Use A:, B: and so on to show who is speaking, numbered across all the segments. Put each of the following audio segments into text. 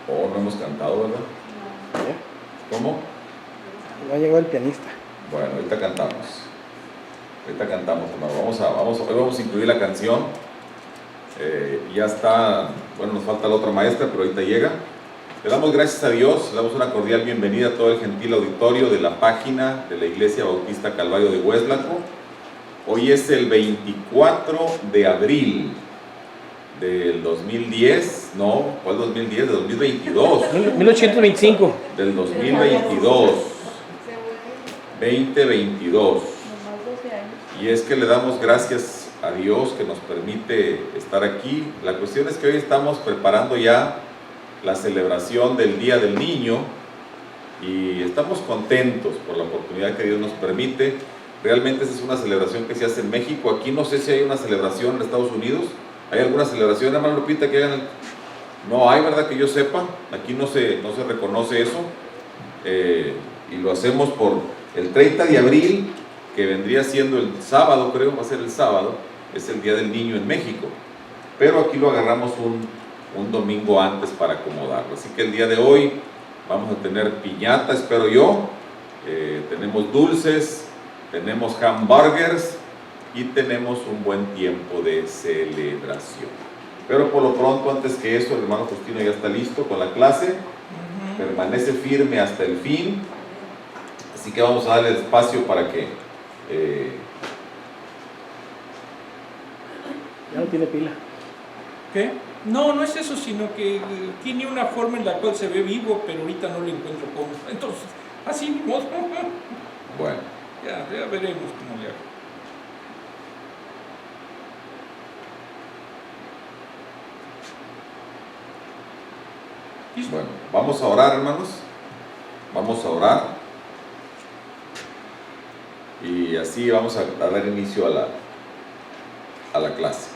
A: Oh, no hemos cantado, ¿verdad? ¿Cómo?
B: Ya llegó el pianista.
A: Bueno, ahorita cantamos. Hoy vamos a incluir la canción. Ya está, bueno, nos falta la otra maestra, pero ahorita llega. Le damos gracias a Dios, le damos una cordial bienvenida a todo el gentil auditorio de la página de la Iglesia Bautista Calvario de Hueslaco. Hoy es el 24 de abril del 2010, no, ¿cuál 2010? Del 2022.
B: 1825.
A: Del 2022. 2022. Y es que le damos gracias a Dios que nos permite estar aquí. La cuestión es que hoy estamos preparando ya la celebración del Día del Niño y estamos contentos por la oportunidad que Dios nos permite. Realmente esa es una celebración que se hace en México. Aquí no sé si hay una celebración en Estados Unidos. ¿Hay alguna celebración, hermano Lupita, que hagan? No hay, ¿verdad? Que yo sepa. Aquí no se reconoce eso. Y lo hacemos por el 30 de abril, que vendría siendo el sábado, creo, va a ser el sábado, es el Día del Niño en México. Pero aquí lo agarramos un domingo antes para acomodarlo. Así que el día de hoy vamos a tener piñata, espero yo. Tenemos dulces, tenemos hamburgers y tenemos un buen tiempo de celebración. Pero por lo pronto, antes que eso, el hermano Justino ya está listo con la clase. Permanece firme hasta el fin. Así que vamos a darle espacio para que...
B: Ya no tiene pila.
C: ¿Qué? No, no es eso, sino que tiene una forma en la cual se ve vivo, pero ahorita no le encuentro cómo. Entonces, así mismo.
A: Bueno.
C: Ya veremos cómo le hago. ¿Listo?
A: Bueno, vamos a orar, hermanos. Vamos a orar. Y así vamos a dar inicio a la clase.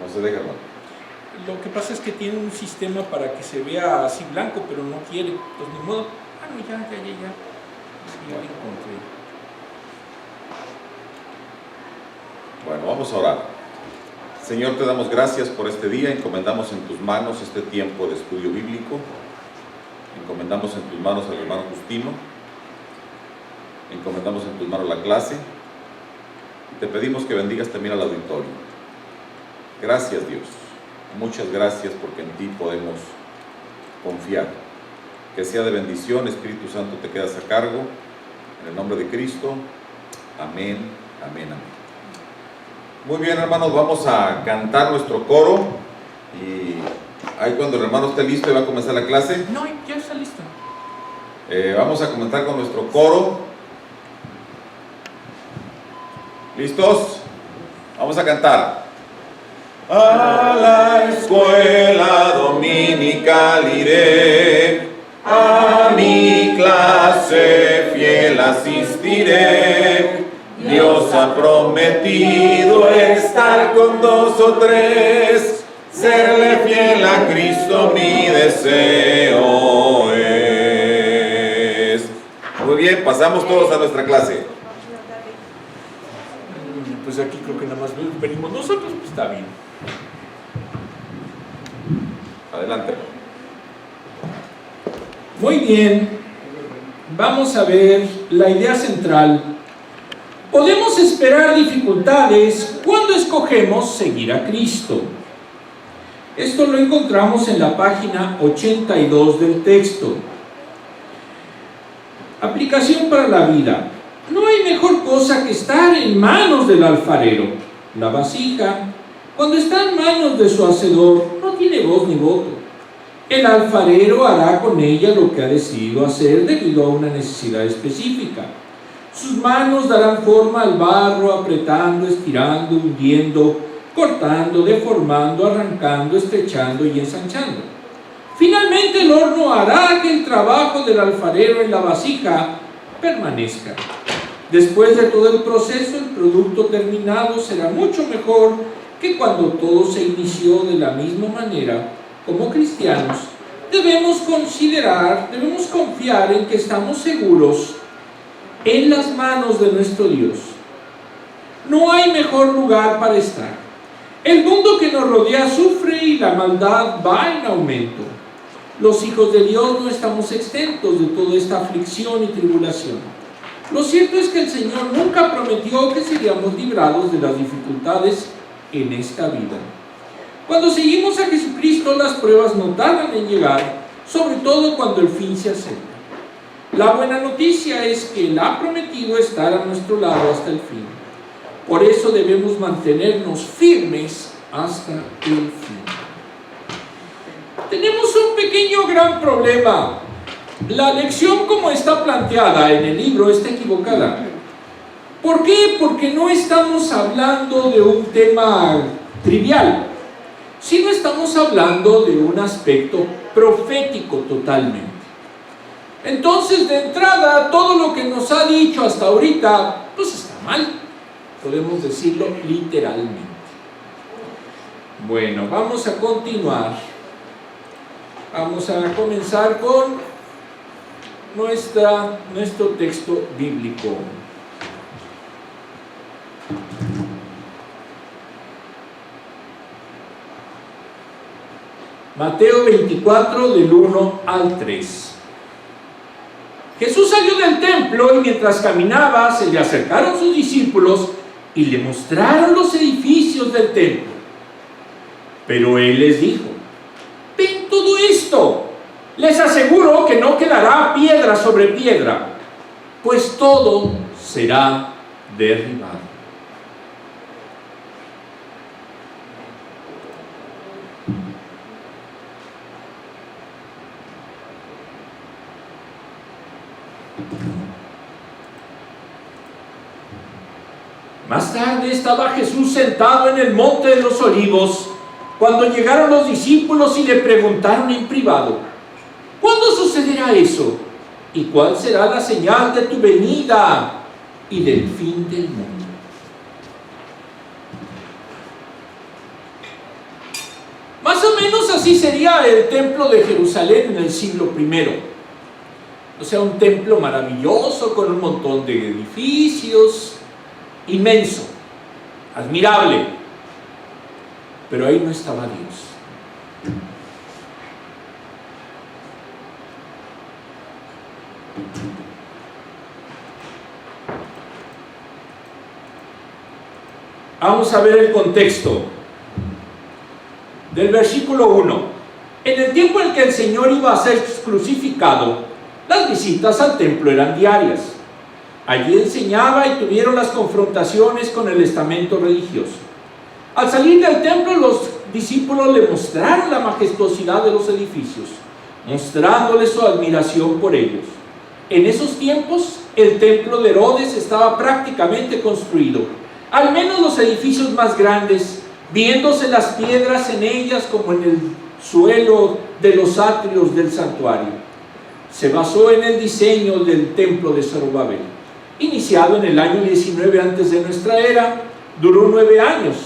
A: No se deja, hermano.
C: Lo que pasa es que tiene un sistema para que se vea así blanco, pero no quiere. Pues ni modo. Ah, no, ya. Ya lo encontré.
A: Bueno, vamos a orar. Señor, te damos gracias por este día. Encomendamos en tus manos este tiempo de estudio bíblico. Encomendamos en tus manos al hermano Justino. Encomendamos en tus manos la clase. Te pedimos que bendigas también al auditorio. Gracias, Dios. Muchas gracias porque en ti podemos confiar. Que sea de bendición, Espíritu Santo, te quedas a cargo. En el nombre de Cristo. Amén, amén, amén. Muy bien, hermanos, vamos a cantar nuestro coro. Y ahí cuando el hermano esté listo y va a comenzar la clase.
C: No, ya está listo.
A: Vamos a comenzar con nuestro coro. ¿Listos? Vamos a cantar. A la escuela dominical iré, a mi clase fiel asistiré. Dios ha prometido estar con 2 o 3, serle fiel a Cristo mi deseo es. Muy bien, pasamos todos a nuestra clase.
C: Pues aquí creo que nada más venimos nosotros, pues está bien.
A: Adelante.
C: Muy bien, vamos a ver la idea central. Podemos esperar dificultades cuando escogemos seguir a Cristo. Esto lo encontramos en la página 82 del texto. Aplicación para la vida. No hay mejor cosa que estar en manos del alfarero. La vasija, cuando está en manos de su hacedor, no tiene voz ni voto. El alfarero hará con ella lo que ha decidido hacer debido a una necesidad específica. Sus manos darán forma al barro, apretando, estirando, hundiendo, cortando, deformando, arrancando, estrechando y ensanchando. Finalmente el horno hará que el trabajo del alfarero en la vasija permanezca. Después de todo el proceso, el producto terminado será mucho mejor que cuando todo se inició de la misma manera. Como cristianos, debemos confiar en que estamos seguros en las manos de nuestro Dios. No hay mejor lugar para estar. El mundo que nos rodea sufre y la maldad va en aumento. Los hijos de Dios no estamos exentos de toda esta aflicción y tribulación. Lo cierto es que el Señor nunca prometió que seríamos librados de las dificultades en esta vida. Cuando seguimos a Jesucristo, las pruebas no tardan en llegar, sobre todo cuando el fin se acerca. La buena noticia es que Él ha prometido estar a nuestro lado hasta el fin. Por eso debemos mantenernos firmes hasta el fin. Tenemos un pequeño gran problema. La lección como está planteada en el libro está equivocada. ¿Por qué? Porque no estamos hablando de un tema trivial, sino estamos hablando de un aspecto profético totalmente. Entonces, de entrada, todo lo que nos ha dicho hasta ahorita, pues está mal. Podemos decirlo literalmente. Bueno, vamos a continuar. Vamos a comenzar con nuestro texto bíblico. Mateo 24, del 1 al 3. Jesús salió del templo y mientras caminaba se le acercaron sus discípulos y le mostraron los edificios del templo. Pero él les dijo: ven todo esto. Les aseguro que no quedará piedra sobre piedra, pues todo será derribado. Más tarde estaba Jesús sentado en el monte de los Olivos, cuando llegaron los discípulos y le preguntaron en privado: ¿cuándo sucederá eso? ¿Y cuál será la señal de tu venida y del fin del mundo? Más o menos así sería el templo de Jerusalén en el siglo I. O sea, un templo maravilloso con un montón de edificios, inmenso, admirable. Pero ahí no estaba Dios. Vamos a ver el contexto del versículo 1. En el tiempo en que el Señor iba a ser crucificado, las visitas al templo eran diarias. Allí enseñaba y tuvieron las confrontaciones con el estamento religioso. Al salir del templo, los discípulos le mostraron la majestuosidad de los edificios, mostrándole su admiración por ellos. En esos tiempos, el templo de Herodes estaba prácticamente construido, al menos los edificios más grandes, viéndose las piedras en ellas como en el suelo de los atrios del santuario. Se basó en el diseño del templo de Zorobabel, iniciado en el año 19 antes de nuestra era. Duró 9 años,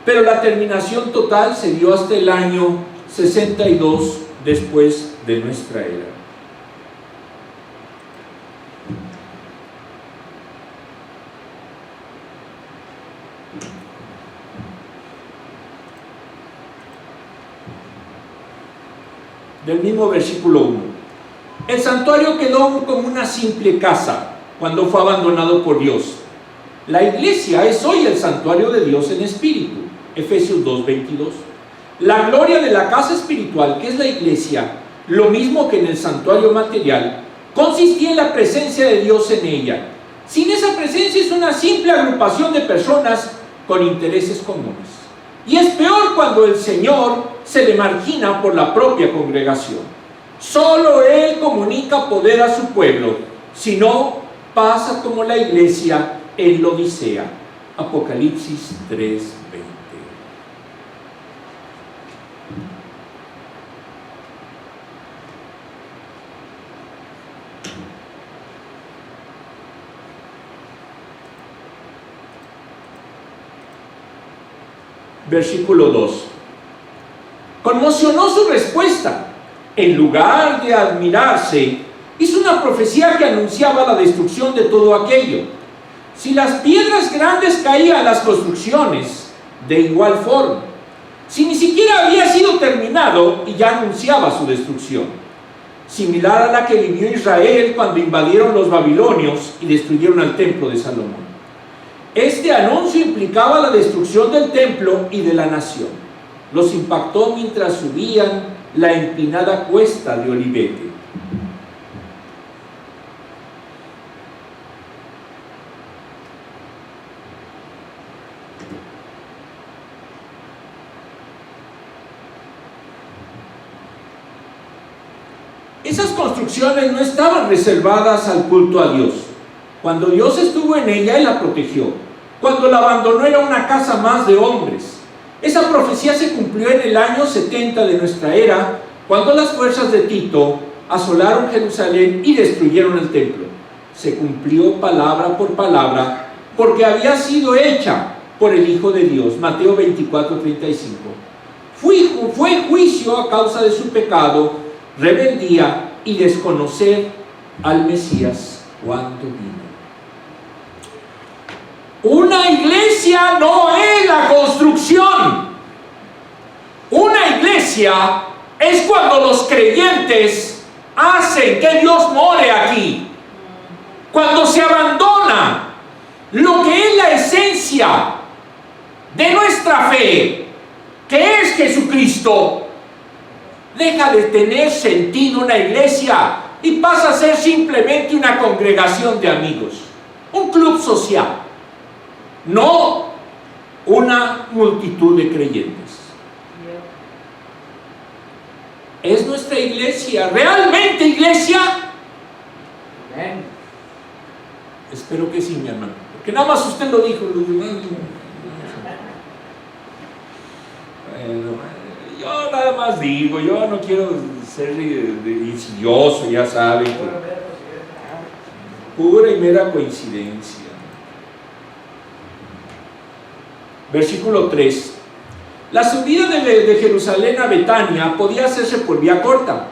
C: pero la terminación total se dio hasta el año 62 después de nuestra era. Del mismo versículo 1. El santuario quedó como una simple casa cuando fue abandonado por Dios. La iglesia es hoy el santuario de Dios en espíritu. Efesios 2:22. La gloria de la casa espiritual, que es la iglesia, lo mismo que en el santuario material, consistía en la presencia de Dios en ella. Sin esa presencia es una simple agrupación de personas con intereses comunes. Y es peor cuando el Señor se le margina por la propia congregación. Solo Él comunica poder a su pueblo, si no, pasa como la iglesia en la Odisea. Apocalipsis 3:20. Versículo 2. Conmocionó su respuesta. En lugar de admirarse, hizo una profecía que anunciaba la destrucción de todo aquello. Si las piedras grandes caían a las construcciones, de igual forma. Si ni siquiera había sido terminado y ya anunciaba su destrucción, similar a la que vivió Israel cuando invadieron los babilonios y destruyeron el templo de Salomón. Este anuncio implicaba la destrucción del templo y de la nación. Los impactó mientras subían la empinada cuesta de Olivete. Esas construcciones no estaban reservadas al culto a Dios. Cuando Dios estuvo en ella, Él la protegió. Cuando la abandonó, era una casa más de hombres. Esa profecía se cumplió en el año 70 de nuestra era, cuando las fuerzas de Tito asolaron Jerusalén y destruyeron el templo. Se cumplió palabra por palabra, porque había sido hecha por el Hijo de Dios. Mateo 24:35. Fue juicio a causa de su pecado, rebeldía y desconocer al Mesías cuando vino. Una iglesia no es la construcción. Una iglesia es cuando los creyentes hacen que Dios more aquí. Cuando se abandona lo que es la esencia de nuestra fe, que es Jesucristo, deja de tener sentido una iglesia y pasa a ser simplemente una congregación de amigos, un club social, no una multitud de creyentes. ¿Es nuestra iglesia realmente iglesia? Amén. Espero que sí, mi hermano, porque nada más usted lo dijo. Yo nada más digo, yo no quiero ser insidioso, ya saben, pura y mera coincidencia. Versículo 3. La subida de Jerusalén a Betania podía hacerse por vía corta,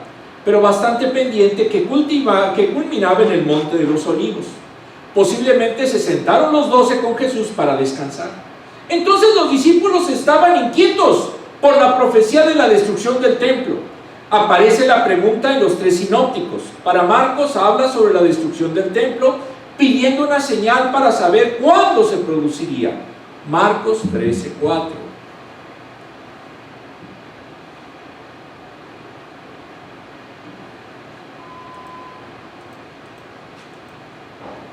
C: pero bastante pendiente, que culminaba en el monte de los Olivos. Posiblemente se sentaron los 12 con Jesús para descansar. Entonces los discípulos estaban inquietos por la profecía de la destrucción del templo. Aparece la pregunta en los 3 sinópticos. Para Marcos habla sobre la destrucción del templo, pidiendo una señal para saber cuándo se produciría. Marcos 13:4.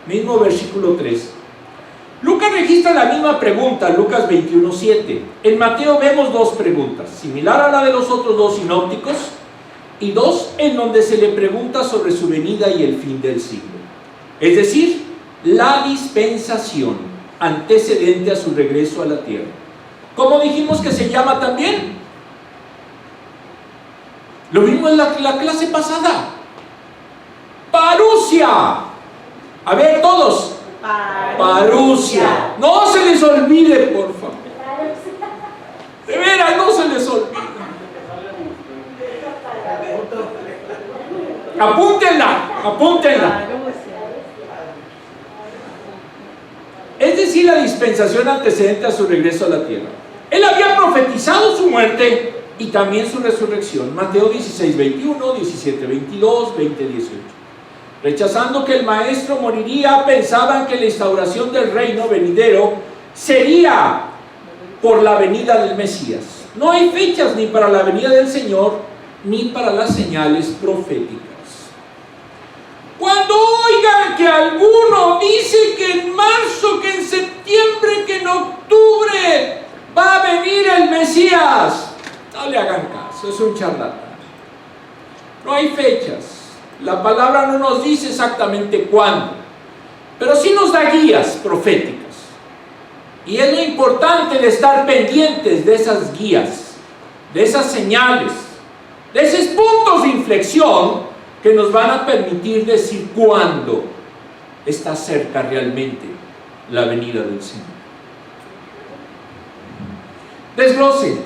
C: Mismo versículo 3. Lucas registra la misma pregunta, Lucas 21:7. En Mateo vemos 2 preguntas, similar a la de los otros 2 sinópticos, y 2 en donde se le pregunta sobre su venida y el fin del siglo. Es decir, la dispensación, antecedente a su regreso a la tierra. ¿Cómo dijimos que se llama también? Lo vimos en la clase pasada. Parusia. A ver, todos. Parusia. No se les olvide, por favor. De veras, no se les olvide. Apúntenla. Es decir, la dispensación antecedente a su regreso a la tierra. Él había profetizado su muerte y también su resurrección. Mateo 16:21, 17:22, 20:18. Rechazando que el maestro moriría, pensaban que la instauración del reino venidero sería por la venida del Mesías. No hay fechas ni para la venida del Señor, ni para las señales proféticas. Cuando oigan que alguno dice que en marzo, que en septiembre, que en octubre va a venir el Mesías, no le hagan caso, es un charlatán. No hay fechas. La palabra no nos dice exactamente cuándo, pero sí nos da guías proféticas. Y es lo importante de estar pendientes de esas guías, de esas señales, de esos puntos de inflexión que nos van a permitir decir cuándo está cerca realmente la venida del Señor. Desglose.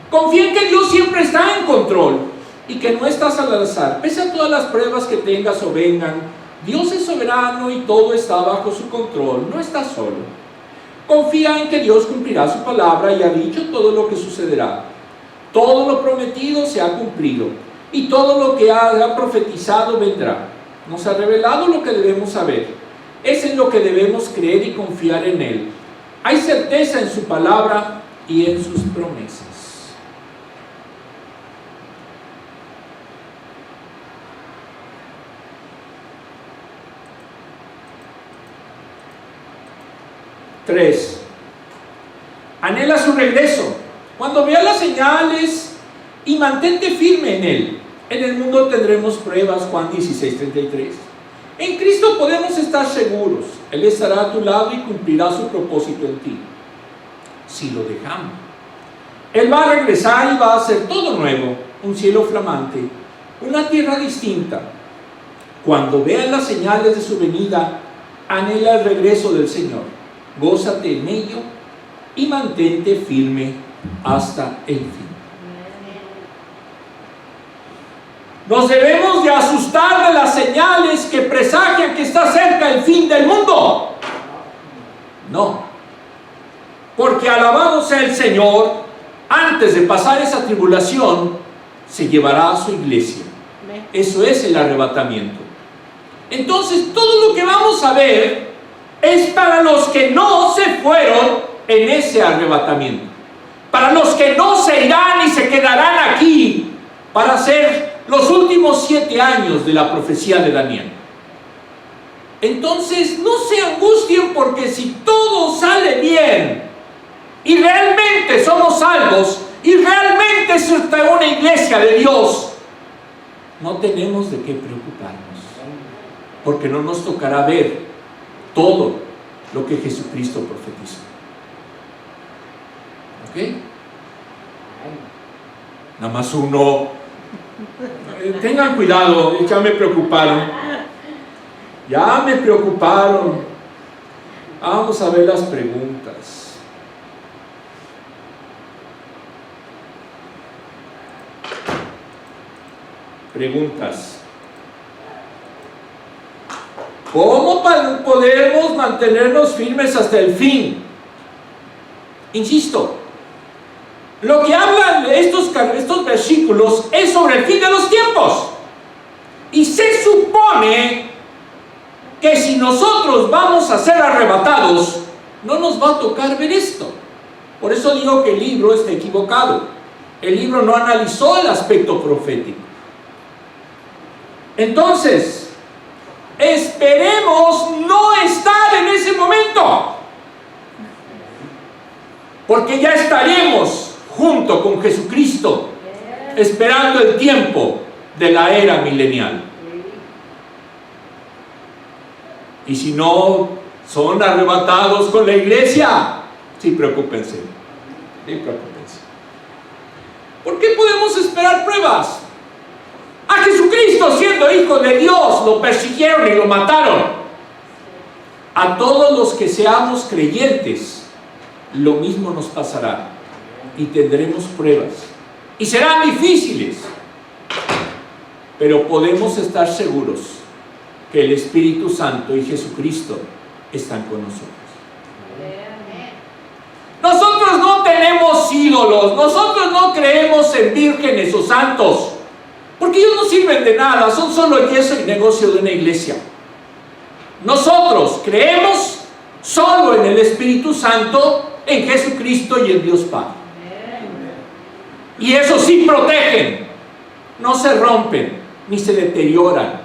C: Confía en que Dios siempre está en control y que no estás al azar. Pese a todas las pruebas que tengas o vengan, Dios es soberano y todo está bajo su control. No está solo. Confía en que Dios cumplirá su palabra y ha dicho todo lo que sucederá. Todo lo prometido se ha cumplido y todo lo que ha profetizado vendrá. Nos ha revelado lo que debemos saber. Es en lo que debemos creer y confiar en Él. Hay certeza en su palabra y en sus promesas. Tres, anhela su regreso. Cuando vea las señales y mantente firme en Él. En el mundo tendremos pruebas, Juan 16:33. En Cristo podemos estar seguros. Él estará a tu lado y cumplirá su propósito en ti. Si lo dejamos. Él va a regresar y va a hacer todo nuevo. Un cielo flamante, una tierra distinta. Cuando veas las señales de su venida, anhela el regreso del Señor. Gózate en ello y mantente firme hasta el fin. Nos debemos de asustar de las señales que presagian que está cerca el fin del mundo. No, porque alabado sea el Señor, antes de pasar esa tribulación, se llevará a su iglesia. Eso es el arrebatamiento. Entonces, todo lo que vamos a ver es para los que no se fueron en ese arrebatamiento, para los que no se irán y se quedarán aquí para hacer los últimos 7 años de la profecía de Daniel. Entonces no se angustien, porque si todo sale bien y realmente somos salvos y realmente es una iglesia de Dios, no tenemos de qué preocuparnos, porque no nos tocará ver todo lo que Jesucristo profetizó. ¿Ok? Nada más uno. Tengan cuidado, ya me preocuparon. Ya me preocuparon. Vamos a ver las preguntas. Preguntas. ¿Cómo podemos mantenernos firmes hasta el fin? Insisto, lo que hablan estos versículos es sobre el fin de los tiempos. Y se supone que si nosotros vamos a ser arrebatados, no nos va a tocar ver esto. Por eso digo que el libro está equivocado. El libro no analizó el aspecto profético. Entonces, esperemos no estar en ese momento, porque ya estaremos junto con Jesucristo, esperando el tiempo de la era milenial. Y si no son arrebatados con la iglesia, sí, preocúpense. Sí, preocúpense. ¿Por qué podemos esperar pruebas? A Jesucristo, siendo hijo de Dios, lo persiguieron y lo mataron. A todos los que seamos creyentes, lo mismo nos pasará. Y tendremos pruebas. Y serán difíciles. Pero podemos estar seguros que el Espíritu Santo y Jesucristo están con nosotros. Nosotros no tenemos ídolos. Nosotros no creemos en vírgenes o santos, porque ellos no sirven de nada, son solo el yeso y negocio de una iglesia. Nosotros creemos solo en el Espíritu Santo, en Jesucristo y en Dios Padre. Y eso sí protegen, no se rompen, ni se deterioran,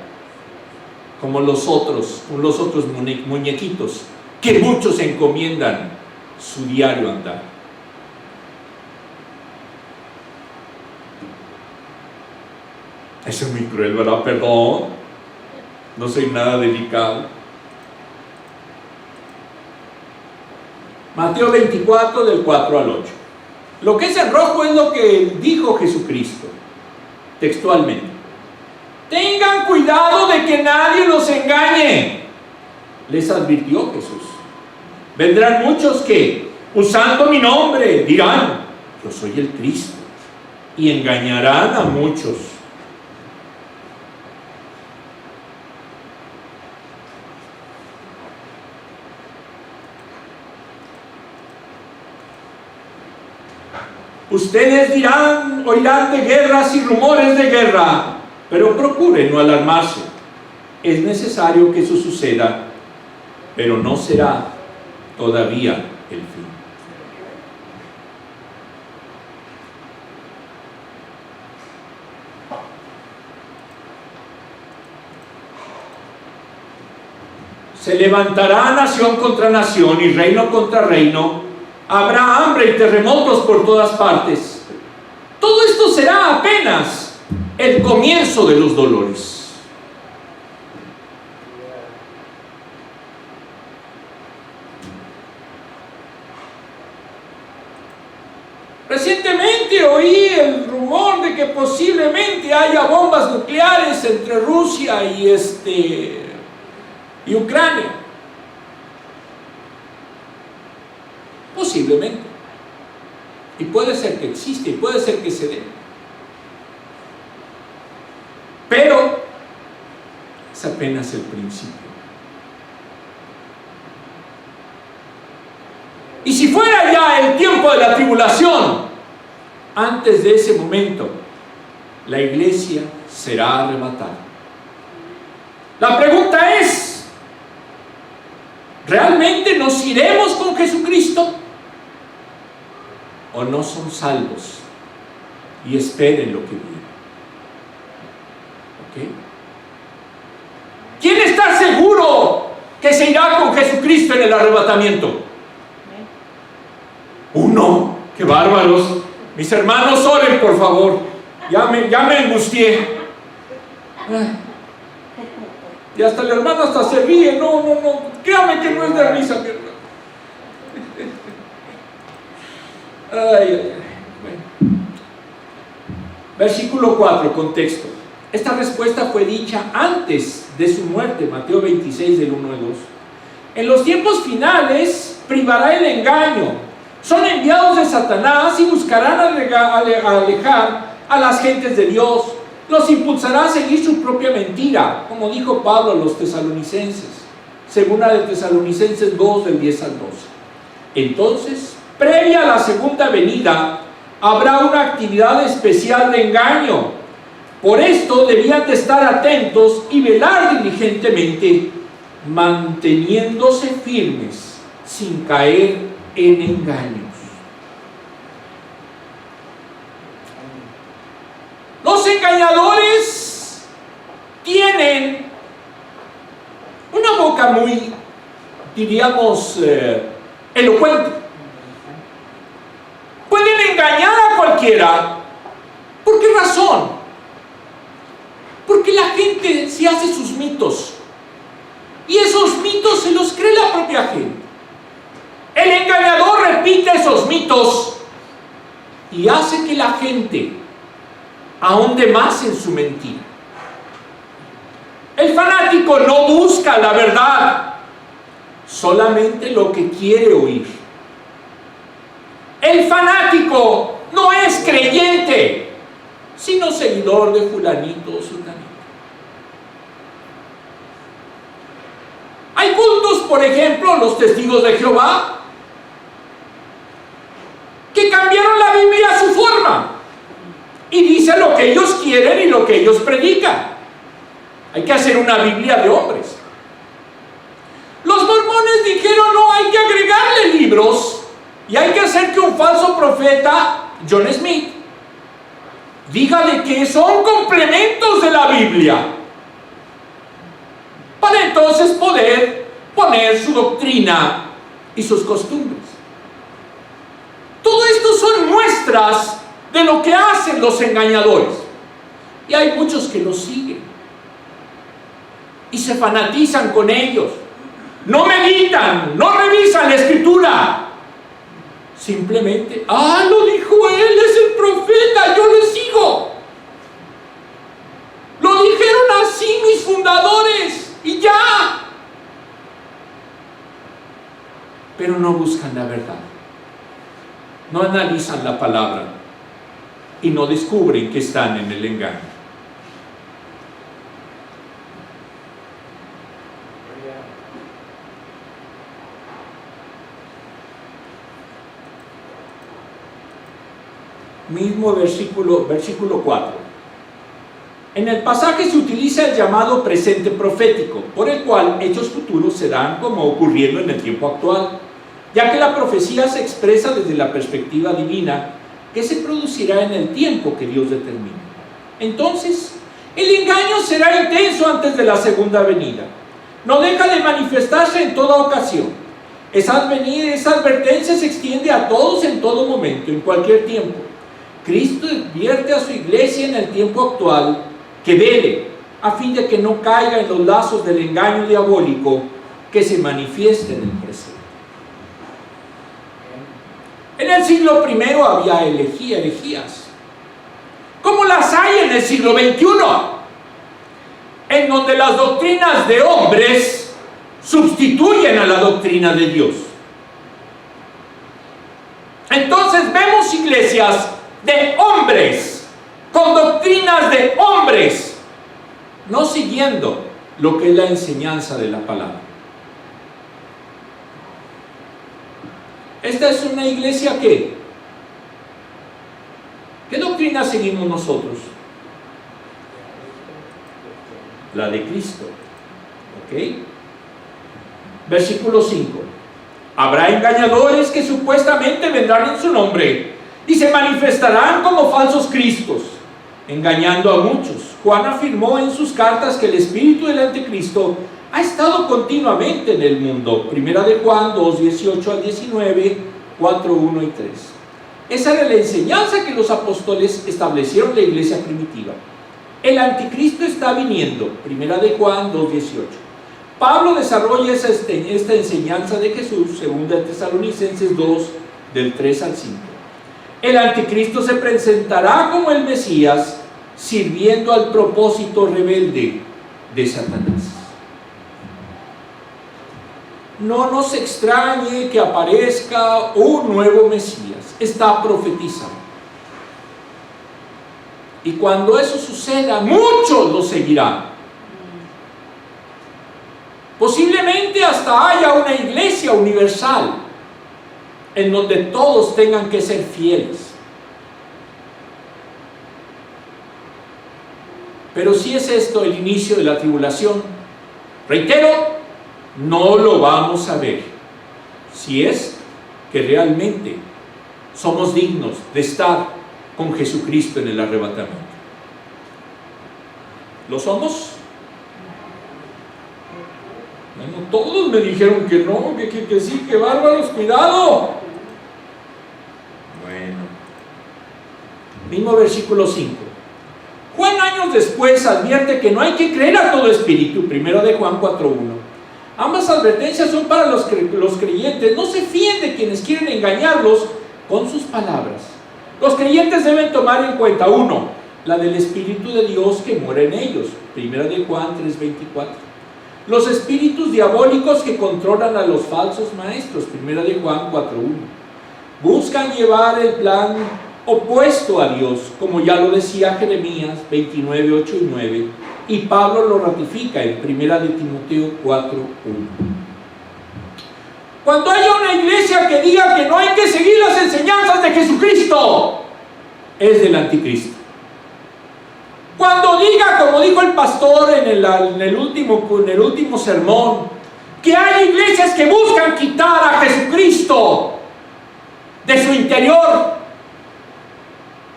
C: como los otros muñequitos, que muchos encomiendan su diario andar. Eso es muy cruel, ¿verdad? Perdón, no soy nada delicado. Mateo 24, del 4 al 8. Lo que es en rojo es lo que dijo Jesucristo, textualmente. Tengan cuidado de que nadie los engañe, les advirtió Jesús. Vendrán muchos que, usando mi nombre, dirán, yo soy el Cristo, y engañarán a muchos. Ustedes dirán, oirán de guerras y rumores de guerra, pero procuren no alarmarse. Es necesario que eso suceda, pero no será todavía el fin. Se levantará nación contra nación y reino contra reino. Habrá hambre y terremotos por todas partes. Todo esto será apenas el comienzo de los dolores. Recientemente oí el rumor de que posiblemente haya bombas nucleares entre Rusia y Ucrania. Posiblemente. Y puede ser que existe, y puede ser que se dé. Pero es apenas el principio. Y si fuera ya el tiempo de la tribulación, antes de ese momento, la iglesia será arrebatada. La pregunta es, ¿realmente nos iremos con Jesucristo? ¿O no son salvos y esperen lo que viene? ¿Ok? ¿Quién está seguro que se irá con Jesucristo en el arrebatamiento? Uno. ¡Qué bárbaros! Mis hermanos, oren por favor. Ya me angustié. Y hasta el hermano hasta se ríe. No. Créame que no es de risa, mi hermano. Bueno. Versículo 4, contexto. Esta respuesta fue dicha antes de su muerte, Mateo 26, del 1 al 2. En los tiempos finales privará el engaño. Son enviados de Satanás y buscarán alejar a las gentes de Dios. Los impulsará a seguir su propia mentira, como dijo Pablo a los tesalonicenses, segunda de Tesalonicenses 2, del 10 al 12. Entonces, previa a la segunda venida, habrá una actividad especial de engaño. Por esto debían de estar atentos y velar diligentemente, manteniéndose firmes, sin caer en engaños. Los engañadores tienen una boca muy, diríamos, elocuente. Pueden engañar a cualquiera. ¿Por qué razón? Porque la gente se hace sus mitos y esos mitos se los cree la propia gente. El engañador repite esos mitos y hace que la gente ahonde más en su mentira. El fanático no busca la verdad, solamente lo que quiere oír. El fanático no es creyente, sino seguidor de fulanito o sultanito. Hay cultos, por ejemplo, los testigos de Jehová, que cambiaron la Biblia a su forma y dicen lo que ellos quieren y lo que ellos predican. Hay que hacer una Biblia de hombres. Los mormones dijeron, no, hay que agregarle libros y hay que hacer que un falso profeta, John Smith, diga de que son complementos de la Biblia, para entonces poder poner su doctrina y sus costumbres. Todo esto son muestras de lo que hacen los engañadores. Y hay muchos que los siguen y se fanatizan con ellos. No meditan, no revisan la escritura. Simplemente, lo dijo él, es el profeta, yo le sigo. Lo dijeron así mis fundadores y ya. Pero no buscan la verdad. No analizan la palabra y no descubren que están en el engaño. Mismo versículo 4. En el pasaje se utiliza el llamado presente profético, por el cual hechos futuros se dan como ocurriendo en el tiempo actual, ya que la profecía se expresa desde la perspectiva divina que se producirá en el tiempo que Dios determina. Entonces, el engaño será intenso antes de la segunda venida. No deja de manifestarse en toda ocasión. Esa advertencia se extiende a todos en todo momento, en cualquier tiempo. Cristo advierte a su iglesia en el tiempo actual que vele, a fin de que no caiga en los lazos del engaño diabólico que se manifiesta en el presente. En el siglo I había herejías, como las hay en el siglo XXI, en donde las doctrinas de hombres sustituyen a la doctrina de Dios. Entonces vemos iglesias de hombres, con doctrinas de hombres, no siguiendo lo que es la enseñanza de la palabra. Esta es una iglesia que, ¿qué doctrina seguimos nosotros? La de Cristo. ¿Ok? Versículo 5. Habrá engañadores que supuestamente vendrán en su nombre y se manifestarán como falsos cristos, engañando a muchos. Juan afirmó en sus cartas que el espíritu del anticristo ha estado continuamente en el mundo. Primera de Juan 2, 18 al 19, 4, 1 y 3. Esa era la enseñanza que los apóstoles establecieron en la iglesia primitiva. El anticristo está viniendo. Primera de Juan 2, 18. Pablo desarrolla esta enseñanza de Jesús, segunda de Tesalonicenses 2, del 3 al 5. El anticristo se presentará como el Mesías, sirviendo al propósito rebelde de Satanás. No nos extrañe que aparezca un nuevo Mesías, está profetizado. Y cuando eso suceda, muchos lo seguirán. Posiblemente hasta haya una iglesia universal en donde todos tengan que ser fieles. Pero si es esto el inicio de la tribulación, reitero, no lo vamos a ver si es que realmente somos dignos de estar con Jesucristo en el arrebatamiento. ¿Lo somos? Bueno, todos me dijeron que no, que sí, que bárbaros, cuidado. Bueno, mismo versículo 5. Juan años después advierte que no hay que creer a todo espíritu. Primero de Juan 4:1. Ambas advertencias son para los creyentes. No se fíen de quienes quieren engañarlos con sus palabras. Los creyentes deben tomar en cuenta: 1, la del Espíritu de Dios que mora en ellos. Primera de Juan 3:24. Los espíritus diabólicos que controlan a los falsos maestros. Primera de Juan 4:1. Buscan llevar el plan opuesto a Dios, como ya lo decía Jeremías 29:8 y 9, y Pablo lo ratifica en Primera de Timoteo 4:1. Cuando haya una iglesia que diga que no hay que seguir las enseñanzas de Jesucristo, es del anticristo. Cuando diga, como dijo el pastor en el último sermón, que hay iglesias que buscan quitar a Jesucristo de su interior,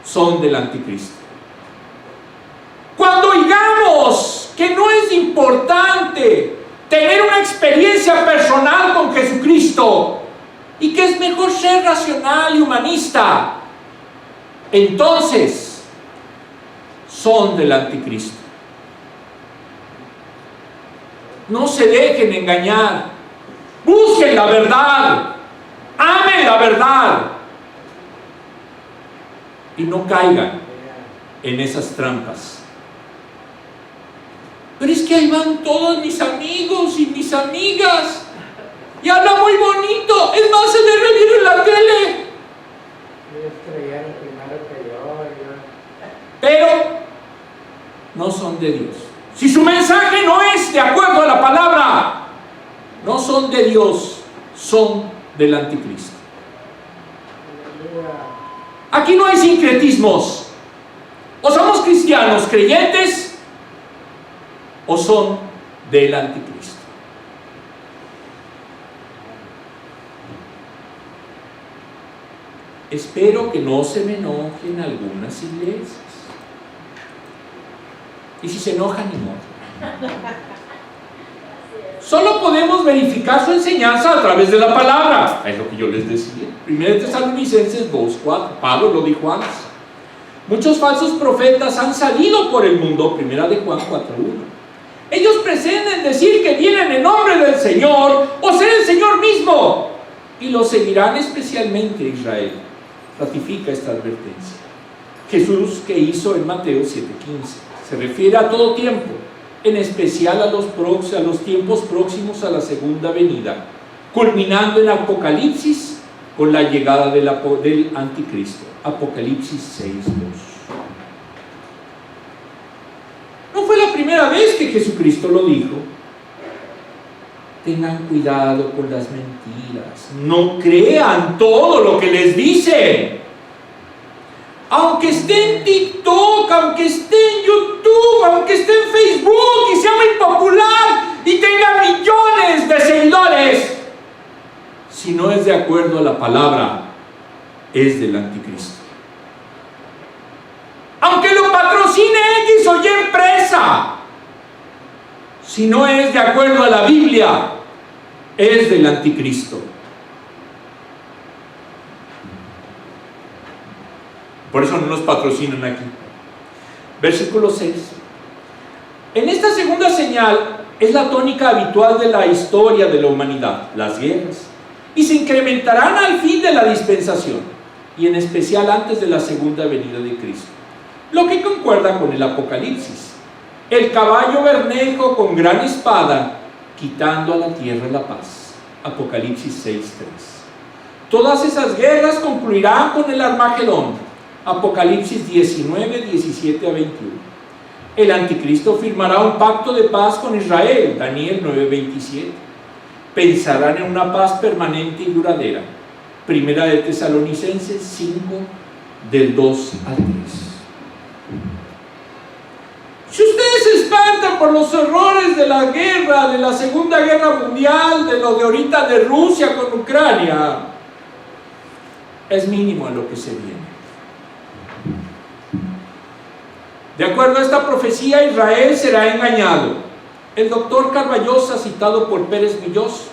C: son del anticristo. Cuando digamos que no es importante tener una experiencia personal con Jesucristo y que es mejor ser racional y humanista, entonces son del anticristo. No se dejen engañar, busquen la verdad, amen la verdad y no caigan en esas trampas. Pero es que ahí van todos mis amigos y mis amigas y hablan muy bonito, es más, se ve reír en la tele. Pero no son de Dios. Si su mensaje no es de acuerdo a la palabra, no son de Dios, son del anticristo. Aquí no hay sincretismos. O somos cristianos creyentes o son del anticristo. Espero que no se me enojen algunas iglesias. Y si se enojan, ni modo. Solo podemos verificar su enseñanza a través de la palabra. Es lo que yo les decía. 1 Tesalonicenses 2:4. Pablo lo dijo antes. Muchos falsos profetas han salido por el mundo. 1 de Juan 4:1. Ellos pretenden decir que vienen en nombre del Señor o ser el Señor mismo. Y lo seguirán, especialmente Israel. Ratifica esta advertencia. Jesús, que hizo en Mateo 7:15, se refiere a todo tiempo, en especial a los tiempos próximos a la segunda venida, culminando en Apocalipsis con la llegada del anticristo. Apocalipsis 6:2. No fue la primera vez que Jesucristo lo dijo. Tengan cuidado con las mentiras. No crean todo lo que les dicen. Aunque esté en TikTok, aunque esté en YouTube, aunque esté en Facebook y sea muy popular y tenga millones de seguidores, si no es de acuerdo a la palabra, es del anticristo. Aunque lo patrocine X o Y empresa, si no es de acuerdo a la Biblia, es del anticristo. Por eso no nos patrocinan aquí. Versículo 6. En esta segunda señal es la tónica habitual de la historia de la humanidad, las guerras, y se incrementarán al fin de la dispensación, y en especial antes de la segunda venida de Cristo, lo que concuerda con el Apocalipsis. El caballo bermejo con gran espada, quitando a la tierra la paz. Apocalipsis 6:3. Todas esas guerras concluirán con el Armagedón. Apocalipsis 19:17 a 21. El anticristo firmará un pacto de paz con Israel. Daniel 9:27. Pensarán en una paz permanente y duradera. Primera de Tesalonicenses 5, del 2 al 3. Si ustedes se espantan por los horrores de la guerra, de la Segunda Guerra Mundial, de lo de ahorita de Rusia con Ucrania, es mínimo a lo que se viene. De acuerdo a esta profecía, Israel será engañado. El doctor Carballosa, citado por Pérez Millós,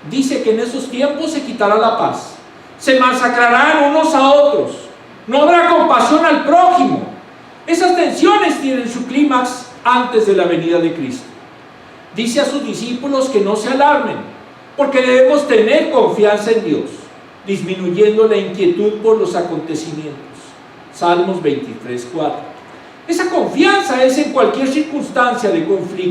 C: dice que en esos tiempos se quitará la paz, se masacrarán unos a otros, no habrá compasión al prójimo. Esas tensiones tienen su clímax antes de la venida de Cristo. Dice a sus discípulos que no se alarmen, porque debemos tener confianza en Dios, disminuyendo la inquietud por los acontecimientos. Salmos 23:4. Esa confianza es en cualquier circunstancia de conflicto